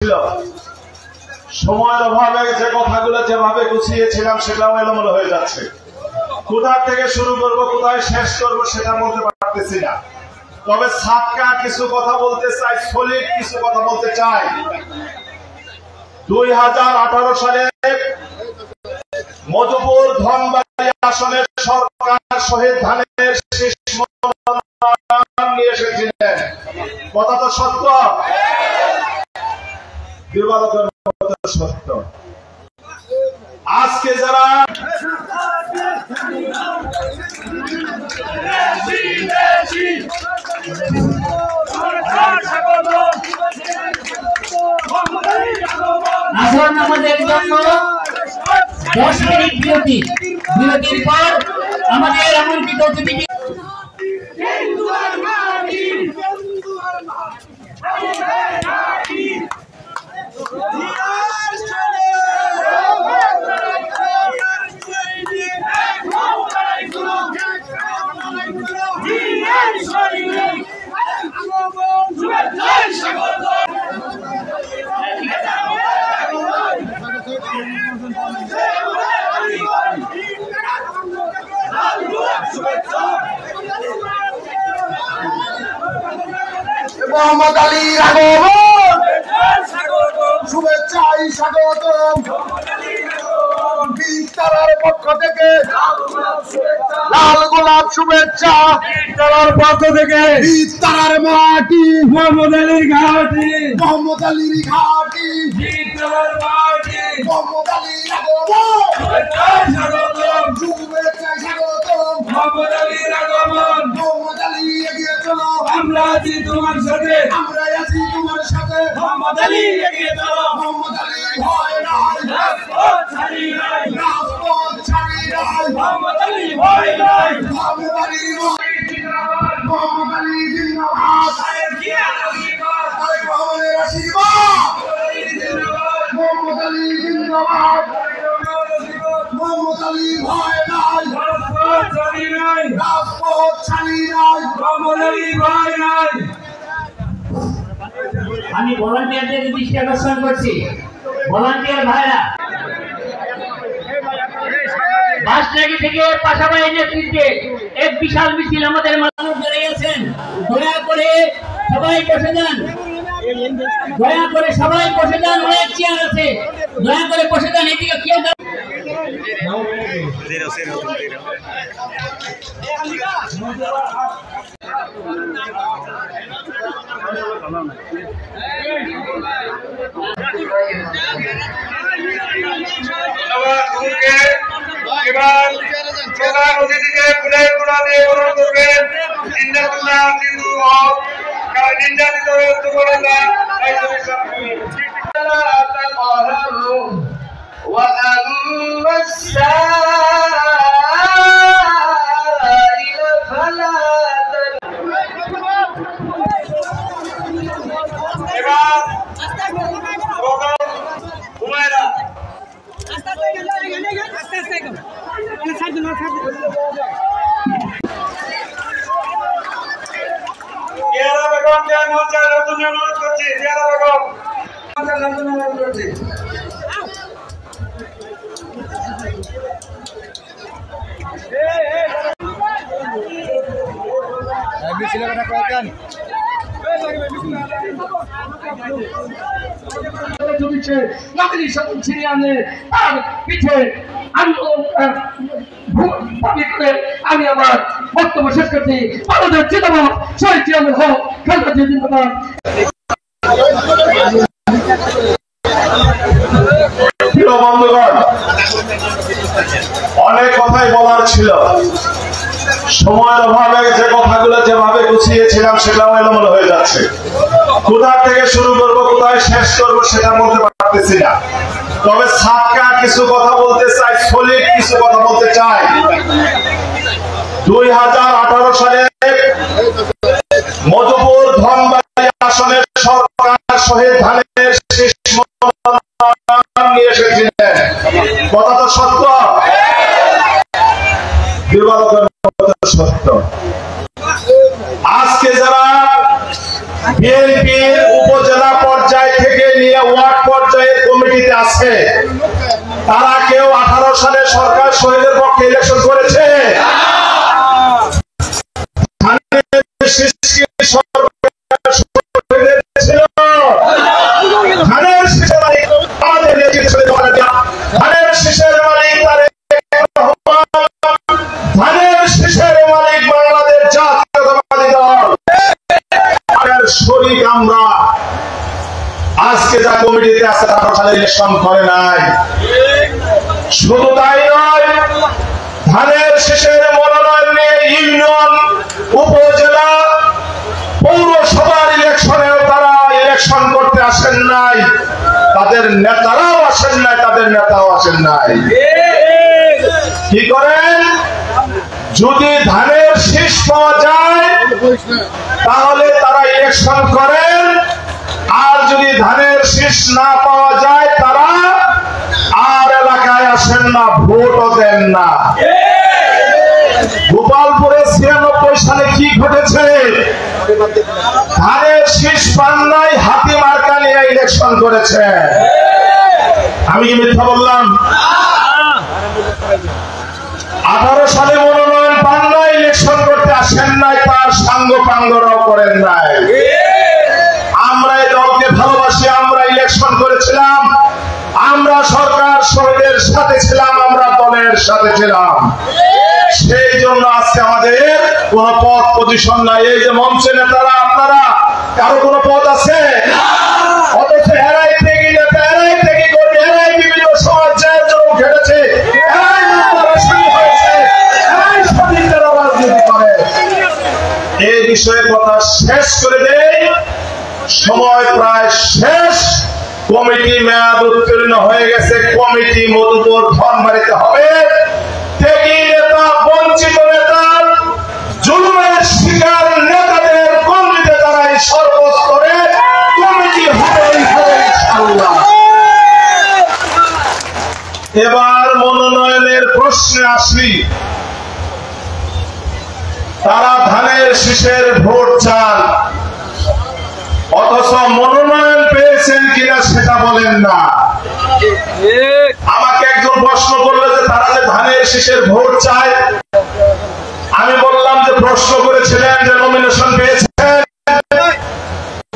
ছিল সময়ের অভাবে যে কথাগুলো যেভাবে গুছিয়েছিলাম সেটাও এলোমেলো হয়ে যাচ্ছে। কোথা থেকে শুরু করব, কোথায় শেষ করব সেটা বলতে পারতেছি না। তবে সাক্কা কিছু কথা বলতে চাই, সলিড কিছু কথা বলতে চাই। 2018 সালে মধুপুর ধনবাড়ি আসনের সরকার শহীদ ধানের শীষ মনোনয়ন নিয়ে এসেছিলেন। কথা তো সত্য, দিবালোকের মতো সত্য। আজকে যারা আসর নামাজের জন্য 10 মিনিট বিরতির পর আমাদের আমন্ত্রিত অতিথি মোহাম্মদ আলীর আগমন, শুভেচ্ছায় স্বাগতম। বিস্তারের পক্ষ থেকে লাল গোলাপ শুভেচ্ছা, বিস্তারের পক্ষ থেকে বিস্তারের মাটি, মোহাম্মদ আলীর ঘাটি, মোহাম্মদ আলীর ঘাটি, বিস্তারের মাটি, মোহাম্মদ আলীর আগমন, শুভেচ্ছায় স্বাগতম, শুভেচ্ছায় স্বাগতম। মোহাম্মদ আলীর আগমন, মোহাম্মদ আলী এগিয়ে চলো, আমরা আছি তোমার সাথে, আমরা আছি তোমার সাথে। মোহাম্মদ আলী এগিয়ে চলো, মোহাম্মদ আলী ভয় নাই, রাজপথ ছাড়ি নাই, রাজপথ ছাড়ি নাই, মোহাম্মদ আলী ভয় নাই, মোহাম্মদ আলী জিন্দাবাদ, মোহাম্মদ আলী জিন্দাবাদ, আরে জিয়া আশীর্বাদ, আরে মোহাম্মদের আশীর্বাদ, মোহাম্মদ আলী জিন্দাবাদ, মোহাম্মদ আলী ভয় নাই, রাজপথ ছাড়ি নাই, রাজপথ ছাড়ি নাই, মোহাম্মদ আলী ভয় নাই। আমি ভলান্টিয়ারদের দৃষ্টি আকর্ষণ করছি। ভলান্টিয়ার ভাইরা বাস ট্রাকি থেকে পাশাপাশি নেতৃত্বে এক বিশাল মিছিল আমাদের মানুষ বেরিয়েছেন। দয়া করে সবাই বসে যান, দয়া করে সবাই বসে যান, অনেক চেয়ার আছে, দয়া করে বসে যান। এদিকে কেউ প্রধান অতিথিকে ফুলের তোড়া দিয়ে গ্রহণ করবেন। নির্যাতিত আমি আমার বক্তব্য শেষ করছি। বাংলাদেশ জিন্দাবাদ, শহীদ জিয়াউল হক, খালেদা জিয়া জিন্দাবাদ। প্রিয় বন্ধুগণ, অনেক কথাই বলার ছিল। সময়ের অভাবে যে কথাগুলো যেভাবে গুছিয়েছিলাম সেটাও এলোমেলো হয়ে যাচ্ছে। কোথা থেকে শুরু করব, কোথায় শেষ করব সেটা বলতে পারতেছি না। তবে সাক্কা কিছু কথা বলতে চাই, সলিড কিছু কথা বলতে চাই। 2018 সালে মধুপুর ধনবাড়ি আসনের সরকার শহীদ ধানের শীষ মনোনয়ন নিয়ে এসেছিলেন। কথা তো সত্য, দিবালোকের মতো সত্য। আজকে যারা বিএনপির উপজেলা পর্যায় থেকে নিয়ে কমিটিতে আছে তারা কেউ 18 সালে সরকার শহীদের পক্ষে ইলেকশন করেছে? শরীক আমরা আজকে যা কমিটিতে আছে তারা সালে ইলেকশন করে নাই। শুধু তাই নয়, ধানের শীষের মনোনয়ন নিয়ে ইউনিয়ন, উপজেলা, পৌরসভার ইলেকশনেও তারা ইলেকশন করতে আসেন নাই, তাদের নেতারাও আসেন নাই, তাদের নেতাও আসেন নাই। কি করেন? যদি ধানের শীষ পাওয়া যায় তাহলে তারা ইলেকশন করেন, আর যদি ধানের শীষ না পাওয়া যায় তারা আর এলাকায় আসেন না, ভোটও দেন না। গোপালপুরে 96 সালে কি ঘটেছে? ধানের শীষ পান নাই, হাতি মার্কা নিয়ে ইলেকশন করেছে। আমি কি মিথ্যা বললাম? 18 সালে মনোনয়ন পান নাই, ইলেকশন করতে আসেন নাই, তার সাঙ্গ পাঙ্গরাও করেন নাই। আমরা এই দলকে ভালোবাসি, আমরা ইলেকশন করেছিলাম, আমরা সরকার শহীদের সাথে ছিলাম, আমরা দলের সাথে ছিলাম। সেই জন্য আজকে আমাদের কোন পদ পজিশন নাই। এই যে মঞ্চে নেতারা, আপনারা কারো কোন পদ আছে? অথচ এরাইতে কি নেতা, এরাইতে কি করবে, এরাই বিভিন্ন সমাজের জন্য ঘটেছে, এরাই রাজনীতি হয়েছে, এরাই স্বাধীনতার রাজনীতি করে। এই বিষয়ে কথা শেষ করে দেই, সময় প্রায় শেষ। কমিটি মেয়াদ উত্তীর্ণ হয়ে গেছে, কমিটি মধুপুর ধনবাড়িতে হবে। ত্যাগী নেতা, বঞ্চিত নেতা, জুলুমের শিকার নেতাদের কমিটি দ্বারাই সর্বস্তরে কমিটি হবেই হবে ইনশাআল্লাহ। এবার মনোনয়নের প্রশ্নে আসি। তারা ধানের শীষের ভোট চান, অথচ মনোনয়ন পেয়েছেন কিনা সেটা বলেন না। আমাকে একজন প্রশ্ন করলো যে তারা যে ধানের শীষের ভোট চায়, আমি বললাম যে প্রশ্ন করেছিলেন যে নমিনেশন পেয়েছেন,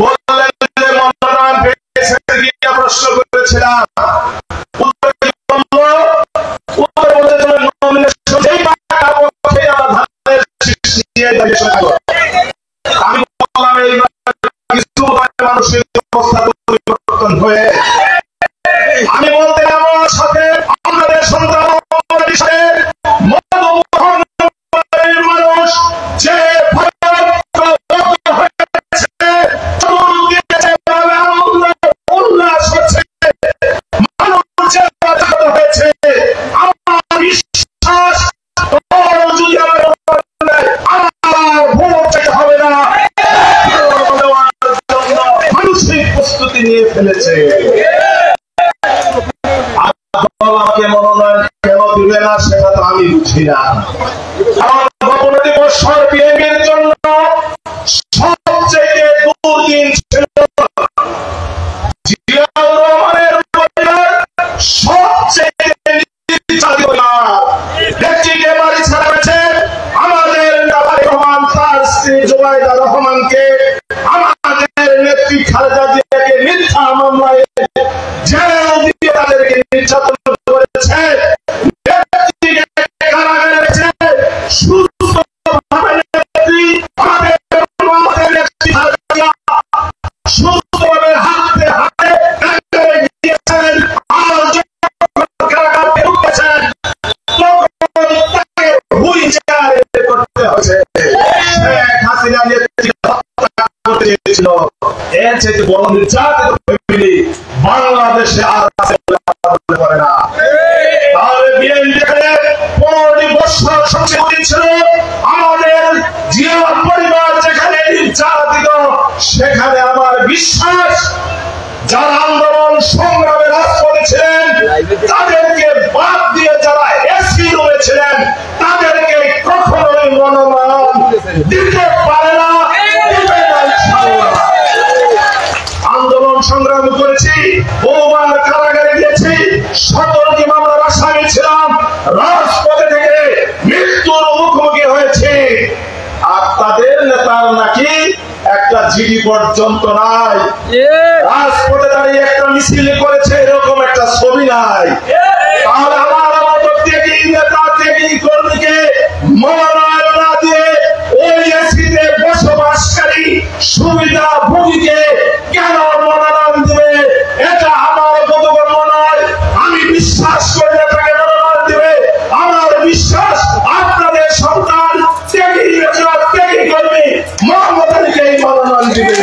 বললেন যে মনোনয়ন পেয়েছেন কিনা প্রশ্ন করেছিলাম। উত্তর কি বললো? উত্তর বলতে নমিনেশন যেই পাওয়ার পক্ষে আমরা ধানের শীষ নিয়ে ইলেকশন করব। আমি বললাম এই কিছু মানুষের অবস্থা পরিবর্তন হয়ে, আমি বলতে আমার সাথে আমাদের সন্তান মানুষ যে উল্লাস হচ্ছে, মানুষ হয়েছে, আমার বিশ্বাস যদি আমার ভোট চাইতে হবে না, মানসিক প্রস্তুতি নিয়ে ফেলেছে। আমাকে মনোনয়ন কেন দিবে না সেটা তো আমি বুঝি না। আমার 15 বছর বিএনপির জন্য সবচেয়ে দুর্দিন ছিল জিয়াউর রহমানের পরিবার, সবচেয়ে নির্যাতিত ব্যক্তিকে বাড়ি ছাড়া হয়েছে। আমাদের নেতার রহমান তার স্ত্রী জুবাইদা রহমানকে, আমাদের নেত্রী খালেদা জিয়াকে মিথ্যা মামলায় জেল দিয়ে তাদেরকে নির্যাতন করেছে, ব্যক্তিকে কারাগারে রেখেছে। সুস্থভাবে নেত্রী আমাদের নেত্রী খালেদা জিয়া সুস্থভাবে হাতে হাতে কারাগারে গিয়েছেন, আর যখন কারাগারে ঢুকেছেন তখন তাকে হুইলচেয়ারে করতে হয়েছে। শেখ হাসিনা নেত্রী হত্যা করতে চেয়েছিল। এর চেয়ে বড় নির্যাতিত ফ্যামিলি বাংলাদেশে আর আছে বলে পারে না। তাহলে বিএনপি 15 বছর সবচেয়ে ছিল আমাদের জিয়া পরিবার যেখানে নির্যাতিত, সেখানে আমার বিশ্বাস যারা আন্দোলন সংগ্রামে রাজপথে ছিলেন তাদেরকে বাদ দিয়ে যারা এসপি রয়েছিলেন তাদেরকে কখনোই মনোনয়ন দিতে পারে না, দিবে না ইনশাআল্লাহ। আন্দোলন সংগ্রাম করেছি, বহুবার কারাগারে জিডি পর্যন্ত নাই। রাজপথে দাঁড়িয়ে একটা মিছিল করেছে এরকম একটা ছবি নাই। তাহলে আমার মতো ত্যাগী নেতা ত্যাগী কর্মীকে মনোনয়ন না দিয়ে ওই এসিতে বসবাসকারী সুবিধাভোগীকে কেন মনোনয়ন দেবে? এটা আমার বোধগম্য নয়। আমি বিশ্বাস করি না তাকে মনোনয়ন দেবে। আমার বিশ্বাস আপনাদের সন্তান ত্যাগী নেতা ত্যাগী কর্মী মোহাম্মদ আলীকে মনোনয়ন দেবে।